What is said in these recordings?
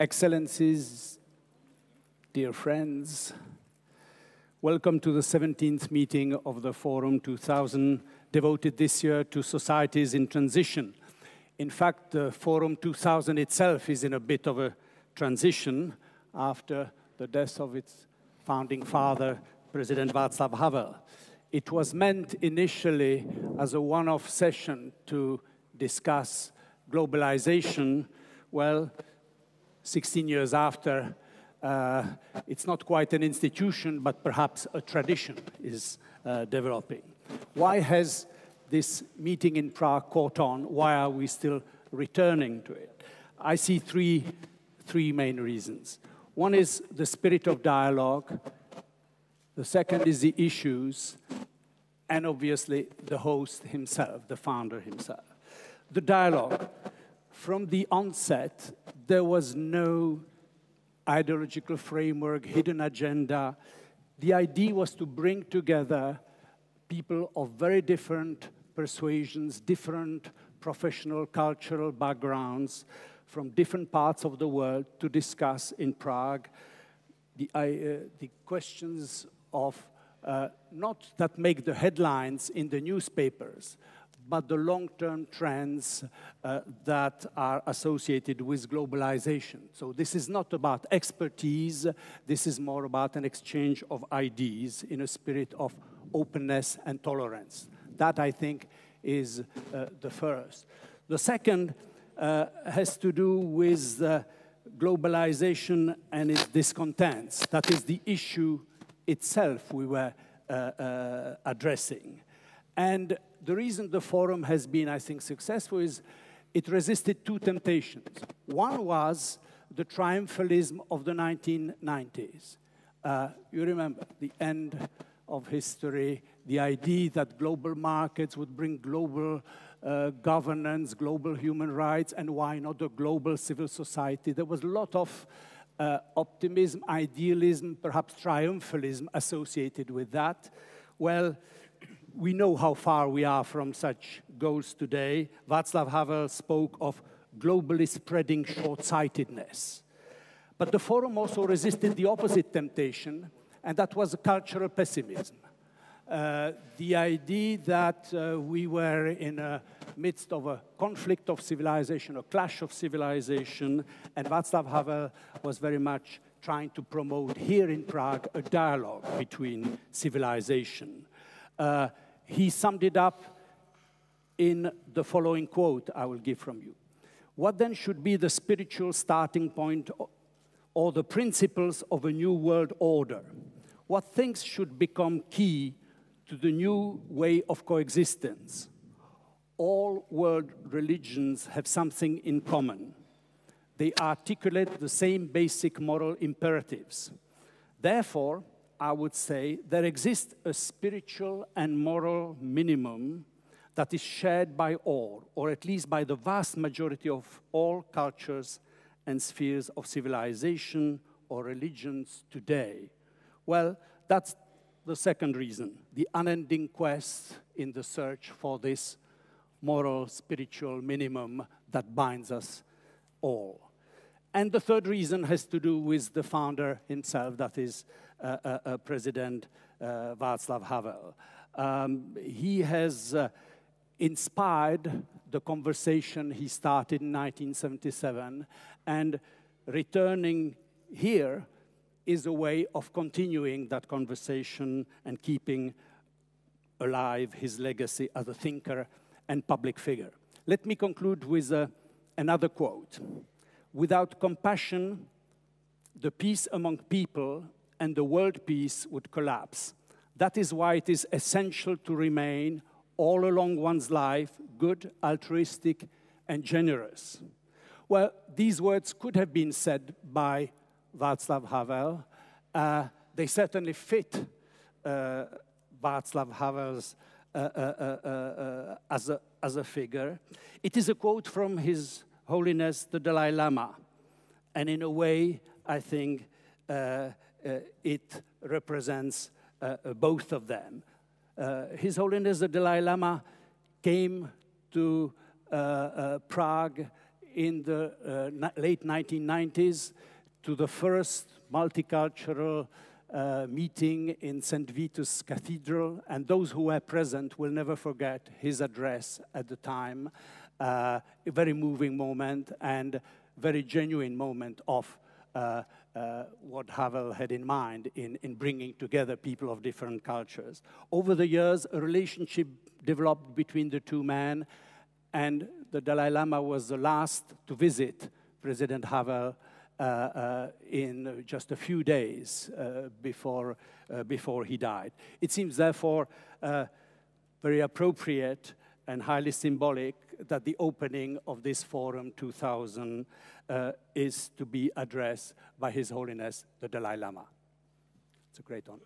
Excellencies, dear friends, welcome to the 17th meeting of the Forum 2000, devoted this year to societies in transition. In fact, the Forum 2000 itself is in a bit of a transition after the death of its founding father, President Václav Havel. It was meant initially as a one-off session to discuss globalization. Well, 16 years after, it's not quite an institution, but perhaps a tradition is developing. Why has this meeting in Prague caught on? Why are we still returning to it? I see three main reasons. One is the spirit of dialogue. The second is the issues. And obviously, the host himself, the founder himself. The dialogue. From the onset, there was no ideological framework, hidden agenda. The idea was to bring together people of very different persuasions, different professional, cultural backgrounds from different parts of the world to discuss in Prague the questions of not that make the headlines in the newspapers, but the long-term trends that are associated with globalization. So this is not about expertise, this is more about an exchange of ideas in a spirit of openness and tolerance. That, I think, is the first. The second has to do with globalization and its discontents. That is the issue itself we were addressing. And the reason the forum has been, I think, successful is it resisted two temptations. One was the triumphalism of the 1990s. You remember the end of history, the idea that global markets would bring global governance, global human rights, and why not a global civil society? There was a lot of optimism, idealism, perhaps triumphalism associated with that. Well, we know how far we are from such goals today. Václav Havel spoke of globally spreading short-sightedness. But the forum also resisted the opposite temptation, and that was cultural pessimism. The idea that we were in the midst of a conflict of civilization, a clash of civilization, and Václav Havel was very much trying to promote here in Prague a dialogue between civilization. He summed it up in the following quote I will give from you. What then should be the spiritual starting point or the principles of a new world order? What things should become key to the new way of coexistence? All world religions have something in common. They articulate the same basic moral imperatives. Therefore, I would say there exists a spiritual and moral minimum that is shared by all, or at least by the vast majority of all cultures and spheres of civilization or religions today. Well, that's the second reason, the unending quest in the search for this moral, spiritual minimum that binds us all. And the third reason has to do with the founder himself, that is President Václav Havel. He has inspired the conversation he started in 1977, and returning here is a way of continuing that conversation and keeping alive his legacy as a thinker and public figure. Let me conclude with another quote. Without compassion, the peace among people and the world peace would collapse. That is why it is essential to remain all along one's life good, altruistic, and generous. Well, these words could have been said by Václav Havel. They certainly fit Václav Havel's as a figure. It is a quote from His Holiness the Dalai Lama, and in a way, I think it represents both of them. His Holiness the Dalai Lama came to Prague in the late 1990s to the first multicultural meeting in St. Vitus Cathedral, and those who were present will never forget his address at the time. A very moving moment and very genuine moment of what Havel had in mind in bringing together people of different cultures. Over the years, a relationship developed between the two men, and the Dalai Lama was the last to visit President Havel in just a few days before he died. It seems, therefore, very appropriate and highly symbolic that the opening of this Forum 2000 is to be addressed by His Holiness, the Dalai Lama. It's a great honor.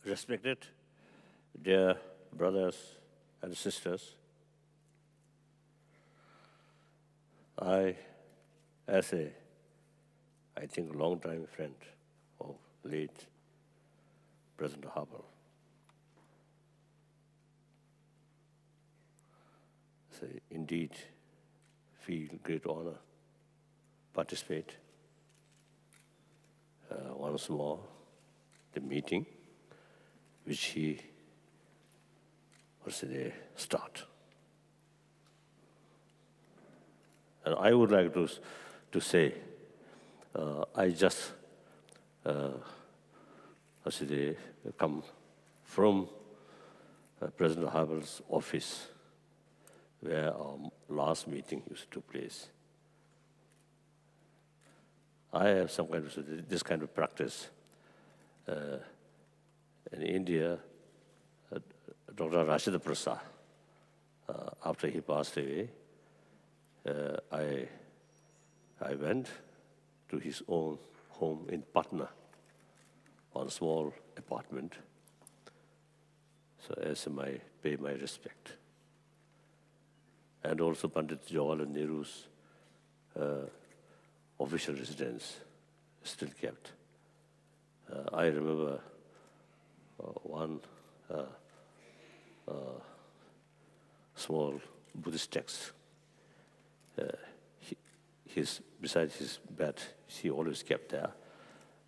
Respected dear brothers and sisters, as a, I think, long-time friend of late President Havel, indeed feel great honor participate once more the meeting which he start. And I would like to say, I just come from President Havel's office, where our last meeting used to take place. I have some kind of this kind of practice. In India, Dr. Rashid Prasad, after he passed away, I went to his own home in Patna on a small apartment, so as I pay my respect. And also Pandit Jawaharlal Nehru's official residence still kept. I remember one small Buddhist text. Beside his bed, he always kept there.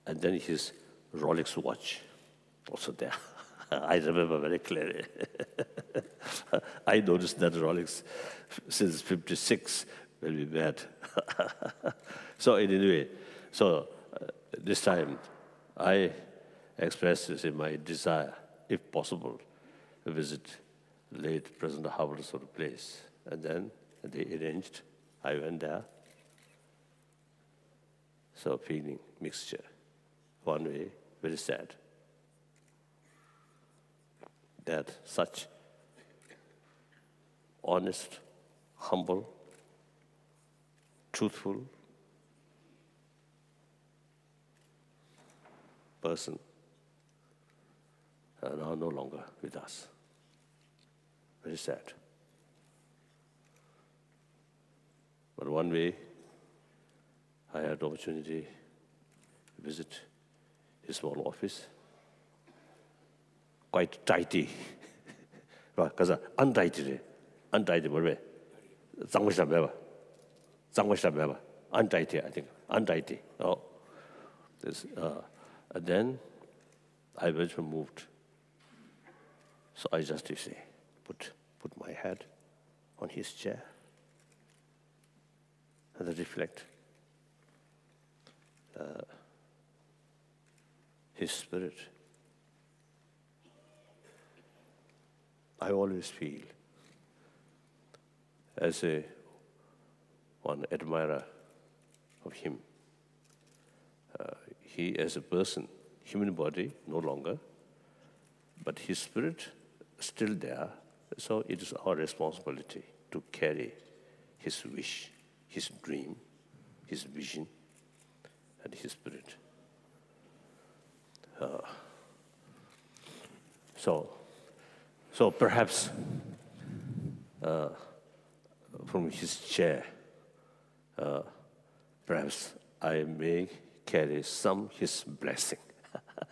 And then his Rolex watch, also there. I remember very clearly. I noticed that Rolex since '56 when we met. So anyway, this time I expressed my desire, if possible, to visit late President Havel's sort of place. And then they arranged, I went there. So feeling mixture. One way, very sad that such honest, humble, truthful person are now no longer with us. Very sad. But one way, I had the opportunity to visit his small office. Quite tidy. Because untidy, untidy, untidy, I think, untidy. Oh, and then I eventually moved. So I just put my head on his chair and I reflect his spirit. I always feel as one admirer of him. He as a person, human body no longer, but his spirit still there. So it is our responsibility to carry his wish, his dream, his vision, and his spirit. So perhaps from his chair, perhaps I may carry some his blessing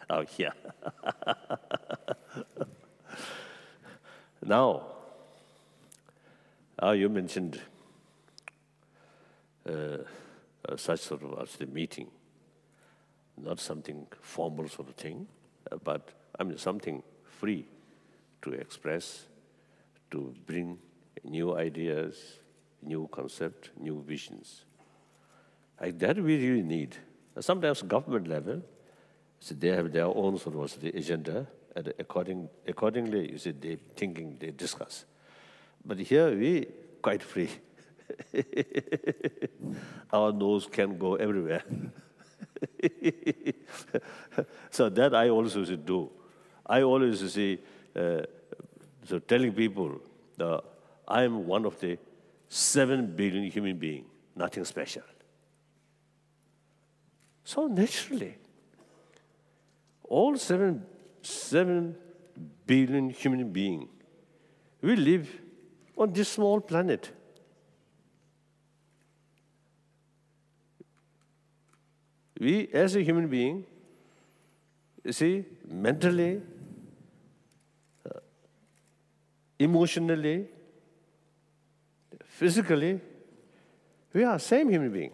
out here. Now, you mentioned such sort of as the meeting, not something formal sort of thing, but I mean something free to express, to bring new ideas, new concepts, new visions. Like that we really need. Sometimes government level, so they have their own sort of the agenda, and accordingly, you see, they thinking, they discuss. But here we quite free. Our nose can go everywhere. So that I also should do. I always say, so telling people, I am one of the 7 billion human beings, nothing special. So naturally, all 7 billion human beings, we live on this small planet. We, as a human being, you see, mentally, emotionally, physically, we are same human being.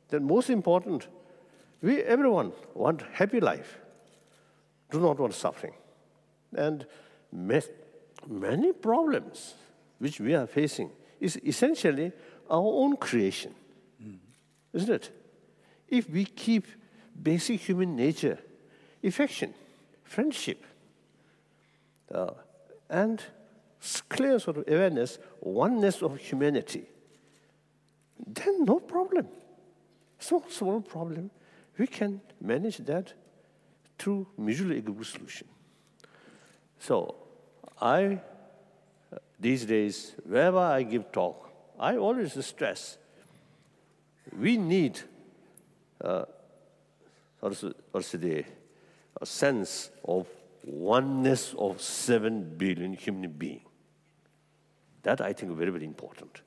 The most important, everyone want happy life, do not want suffering. And many problems which we are facing is essentially our own creation, isn't it? If we keep basic human nature, affection, friendship, and clear sort of awareness, oneness of humanity, then no problem. Small problem. We can manage that through mutually agreeable solution. So these days, wherever I give talk, I always stress, we need also a sense of oneness of 7 billion human beings. That I think is very, very important.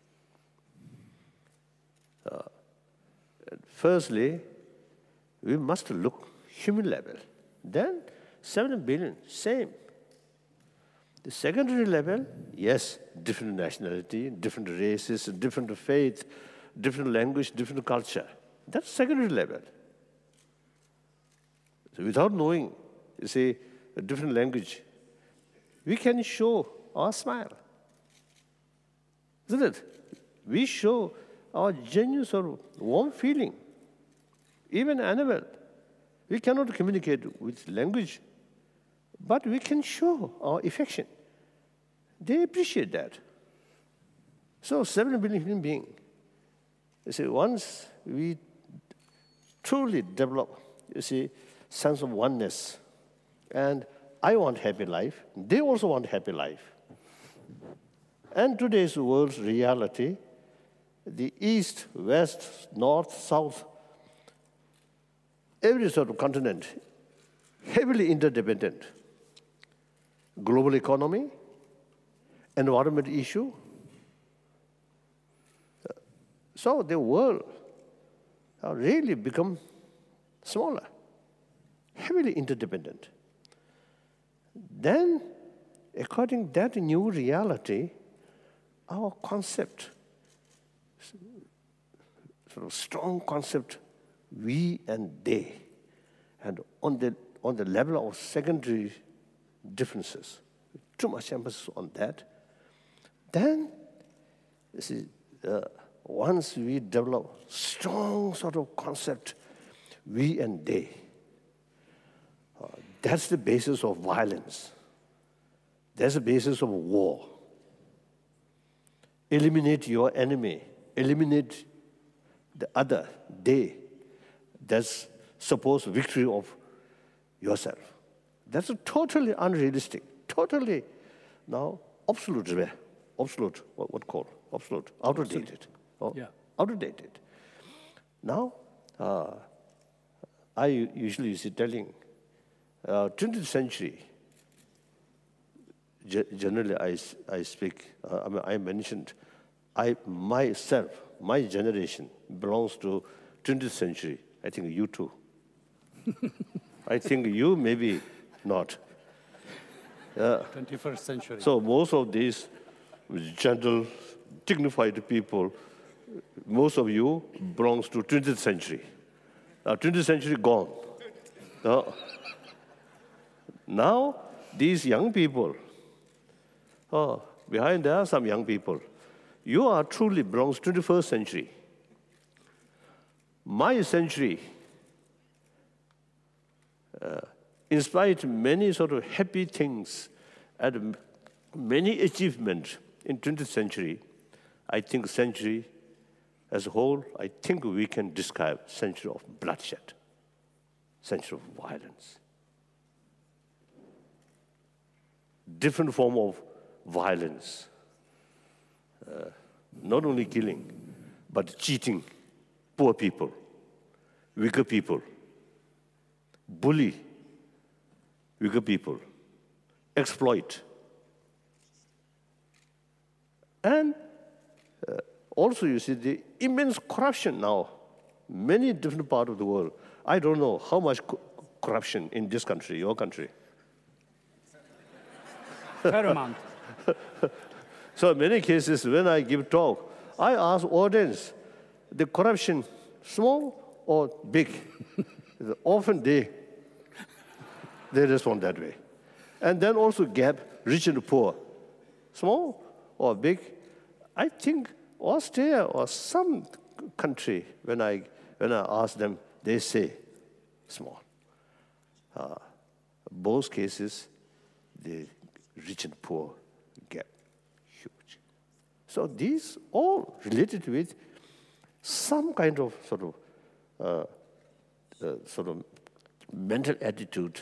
Firstly, we must look human level. Then 7 billion, same. The secondary level, yes, different nationality, different races, different faith, different language, different culture. That's secondary level. So without knowing, you see, a different language, we can show our smile. Isn't it? We show our genuine sort of warm feeling. Even animal, we cannot communicate with language, but we can show our affection. They appreciate that. So 7 billion human beings, you see, once we truly develop, you see, sense of oneness, and I want happy life, they also want happy life. And today's world's reality, the East, West, North, South, every sort of continent, heavily interdependent. Global economy, environment issue. So the world really become smaller, heavily interdependent. Then, according to that new reality, our concept, sort of strong concept, we and they, and on the level of secondary differences, too much emphasis on that, then you see, once we develop strong sort of concept, we and they, that's the basis of violence. That's the basis of war. Eliminate your enemy. Eliminate the other, they. That's supposed victory of yourself. That's totally unrealistic. Totally now obsolete. Obsolete, what called? Obsolete, outdated. Yeah. Outdated. Now, I usually is telling 20th century, generally I speak, I mentioned, my generation belongs to 20th century. I think you too. I think you maybe not. 21st century. So most of these gentle, dignified people, most of you belongs to 20th century. 20th century gone. Now, these young people, behind there are some young people. You are truly belongs to 21st century. My century, in spite of many sort of happy things and many achievements in 20th century, I think century as a whole, I think we can describe century of bloodshed, century of violence. Different form of violence, not only killing, but cheating poor people, weaker people, bully weaker people, exploit. And also, you see, the immense corruption now, many different parts of the world. I don't know how much corruption in this country, your country. Fair amount. So in many cases, when I give talk, I ask audience, the corruption small or big? Often they respond that way. And then also gap, rich and poor. Small or big? I think Australia or some country, when I ask them, they say small. Both cases, the rich and poor gap huge. So these all related with some kind of sort of mental attitude,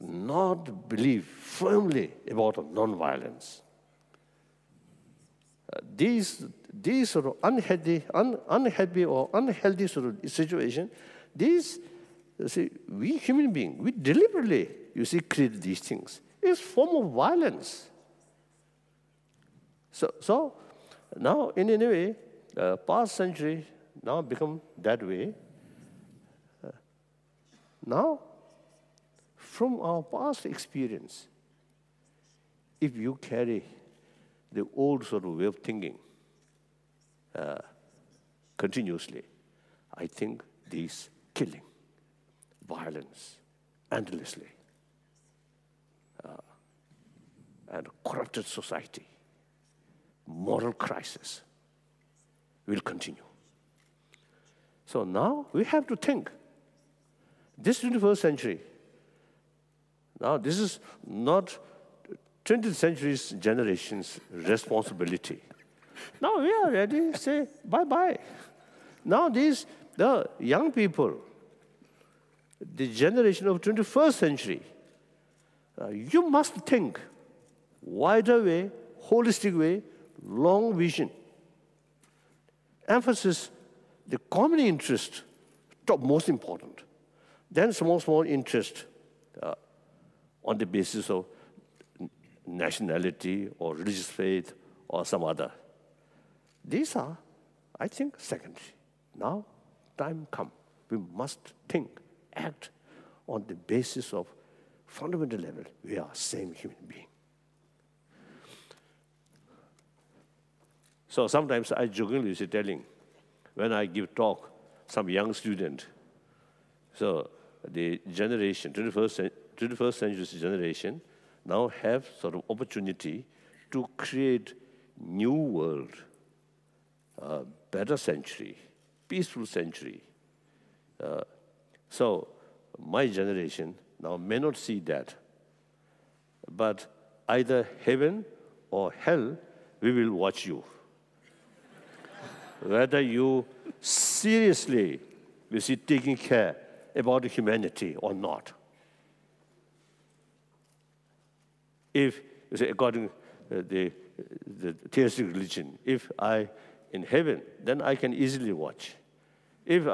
not believe firmly about non-violence. These sort of unhappy or unhealthy sort of situation, these, see, we human beings, we deliberately, you see, create these things. It's form of violence. So now, in a way, past century now become that way. Now, from our past experience, if you carry the old sort of way of thinking continuously, I think this killing, violence, endlessly, and corrupted society, moral crisis will continue. So now we have to think, this 21st century, now this is not 20th century's generation's responsibility. Now we are ready to say bye-bye. Now the young people, the generation of 21st century, you must think wider way, holistic way, long vision. Emphasis, the common interest, top most important. Then small interest on the basis of nationality or religious faith or some other. These are, I think, secondary. Now, time come. We must think, act on the basis of fundamental level. We are same human being. So sometimes I jokingly say telling, when I give talk, some young student, so the generation, 21st century's generation, now have sort of opportunity to create new world, better century, peaceful century. So my generation now may not see that, but either heaven or hell, we will watch you. Whether you seriously will see taking care about humanity or not. If, you say, according to the theistic religion, if I in heaven, then I can easily watch. If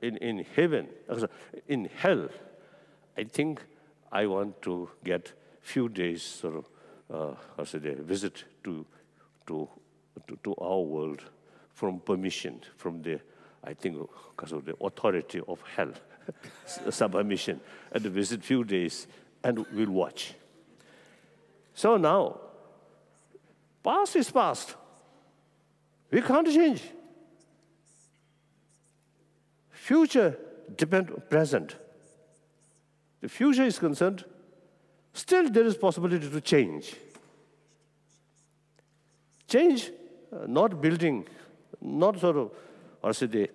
in heaven, in hell, I think I want to get few days sort of visit to to our world from permission, from the, I think, because of the authority of hell, submission, and visit few days, and we'll watch. So now, past is past. We can't change. Future depends on present. The future is concerned, still there is possibility to change. Change, not building, not sort of, or say the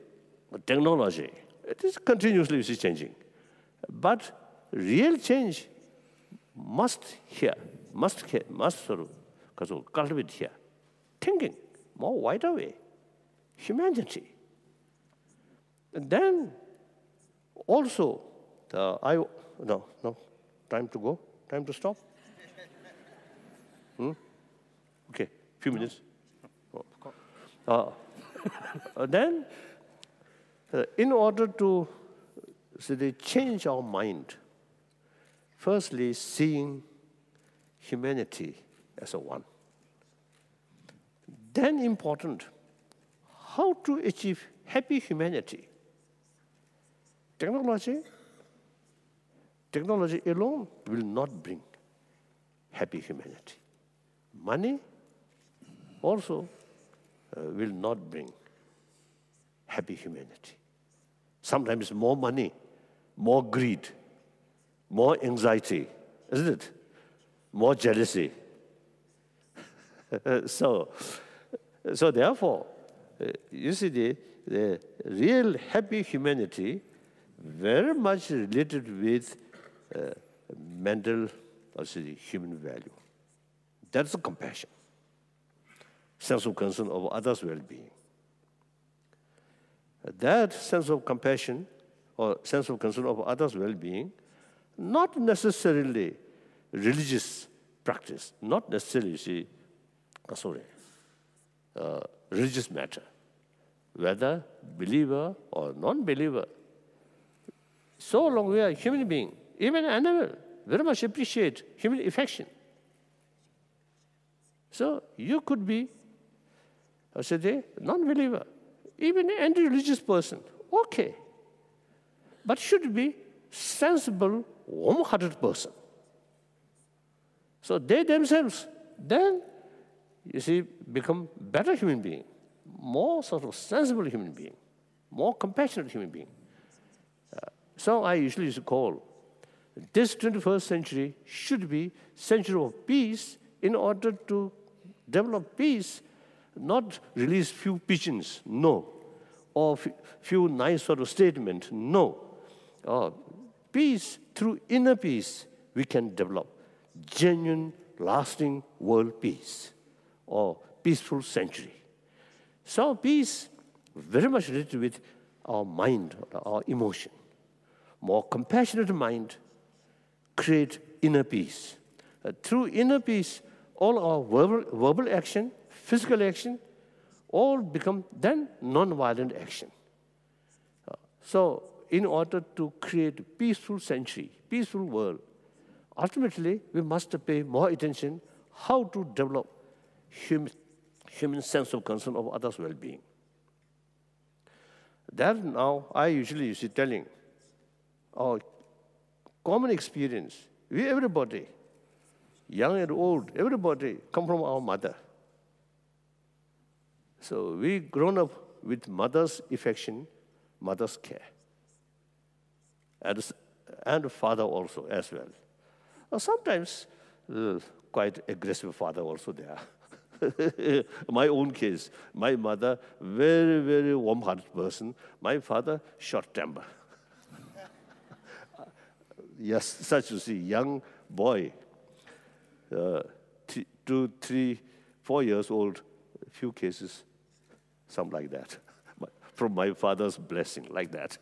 technology. It is continuously changing. But real change must sort of cultivate here. Thinking, more wider way, humanity. And then also, no, time to go, time to stop? Okay, few minutes. Then, in order to change our mind, firstly, seeing humanity as a one. Then important, how to achieve happy humanity. Technology alone will not bring happy humanity. Money also will not bring happy humanity. Sometimes more money, more greed, more anxiety, isn't it? More jealousy. So therefore, you see the real happy humanity very much related with mental, or human value. That's a compassion, sense of concern of others' well-being. That sense of compassion or sense of concern of others' well-being, not necessarily religious practice, not necessarily, religious matter, whether believer or non-believer. So long we are human being, even animal, very much appreciate human affection. So you could be, non-believer, even an anti-religious person, okay. But should be sensible, warm-hearted person. So they themselves, then, become better human being, more sort of sensible human being, more compassionate human being. So I usually used to call this 21st century should be century of peace in order to develop peace, not release few pigeons, no, or few nice sort of statements, no. Peace, through inner peace, we can develop genuine, lasting world peace, or peaceful century. So peace, very much related with our mind, our emotion. More compassionate mind, create inner peace. Through inner peace, all our verbal action, physical action, all become then non-violent action. So in order to create a peaceful century, peaceful world, ultimately we must pay more attention how to develop human sense of concern of others' well-being. That now I usually telling our common experience, we everybody, young and old, everybody come from our mother. So we grown up with mother's affection, mother's care. And father also as well. Sometimes quite aggressive father also there. My own case, my mother, very, very warm-hearted person. My father, short temper. Yes, such young boy, 2, 3, 4 years old, a few cases, something like that. From my father's blessing, like that.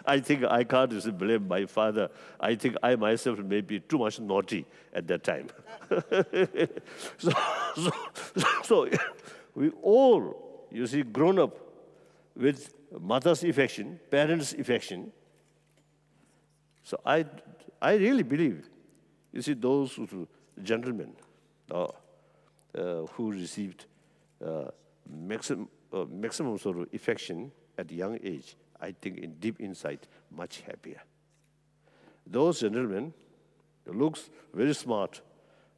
I think I can't blame my father. I think I myself may be too much naughty at that time. So we all, grown up with mother's affection, parents' affection. So I really believe, those gentlemen, who received maximum sort of affection at a young age, I think in deep inside, much happier. Those gentlemen looks very smart,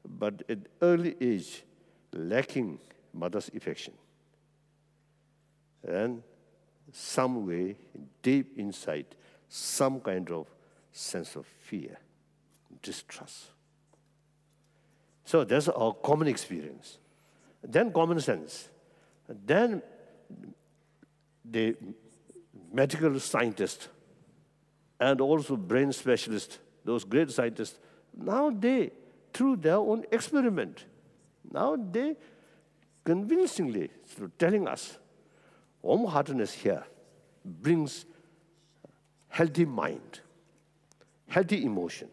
but at early age, lacking mother's affection. And some way, deep inside, some kind of sense of fear, distrust. So that's our common experience. Then common sense. Then the medical scientists and also brain specialists, those great scientists, now they, through their own experiment, now they convincingly telling us, warm-heartedness here brings healthy mind, healthy emotion.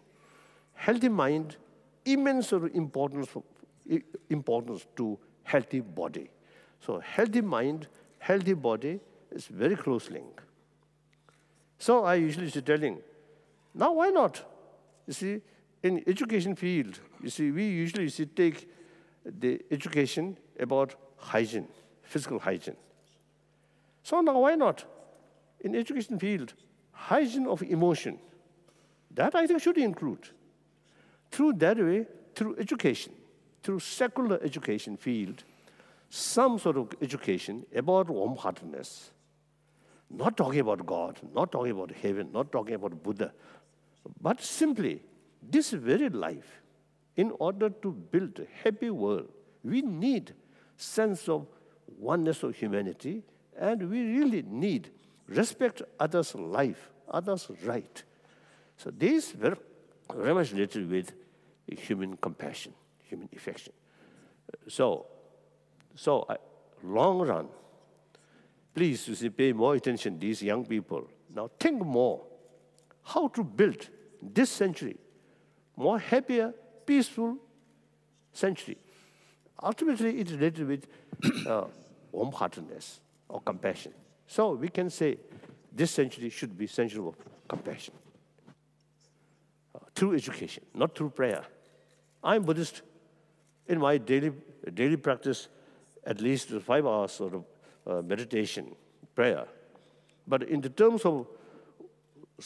Healthy mind, immense importance to healthy body. So healthy mind, healthy body is very close link. So I usually say telling, now why not? You see, in education field, you see, we usually take the education about hygiene, physical hygiene. So now why not? In education field, hygiene of emotion, that I think should include. Through that way, through education, through secular education field, some sort of education about warm-heartedness, not talking about God, not talking about heaven, not talking about Buddha, but simply this very life. In order to build a happy world, we need sense of oneness of humanity, and we really need respect others' life, others' right. So this very, very much related with human compassion, human affection. So long run, please, you see, pay more attention, these young people. Now think more how to build this century more happier, peaceful century. Ultimately, it's related with warm-heartedness or compassion. So we can say this century should be century of compassion. Through education, not through prayer. I'm Buddhist. In my daily practice, at least 5 hours sort of meditation, prayer. But in the terms of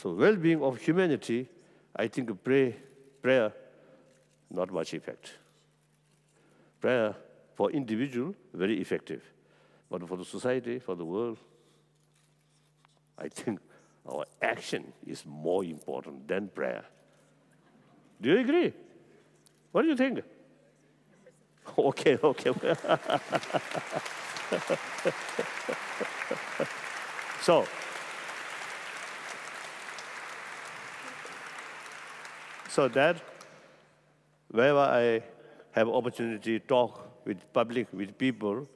well-being of humanity, I think prayer, not much effect. Prayer for individual, very effective. But for the society, for the world, I think our action is more important than prayer. Do you agree? What do you think? Okay. So that wherever I have opportunity to talk with public, with people,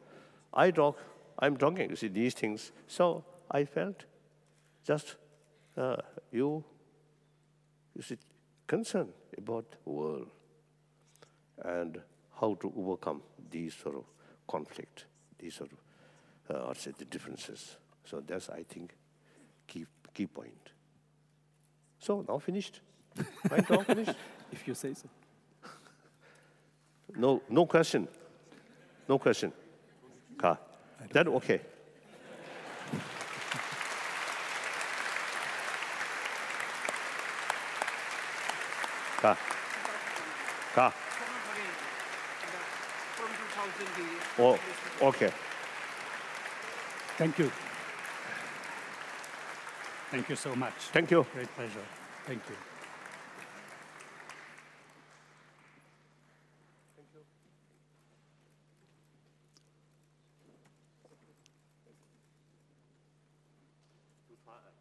I'm talking, you see, these things. So I felt just you see, concerned about the world and how to overcome these sort of conflict, these sort of, I'd say, the differences. So that's, I think, key point. So now finished. My talk finished? If you say so. No question. No question. That okay. Oh, okay. Thank you. Thank you so much. Thank you. Great pleasure. Thank you. Thank you.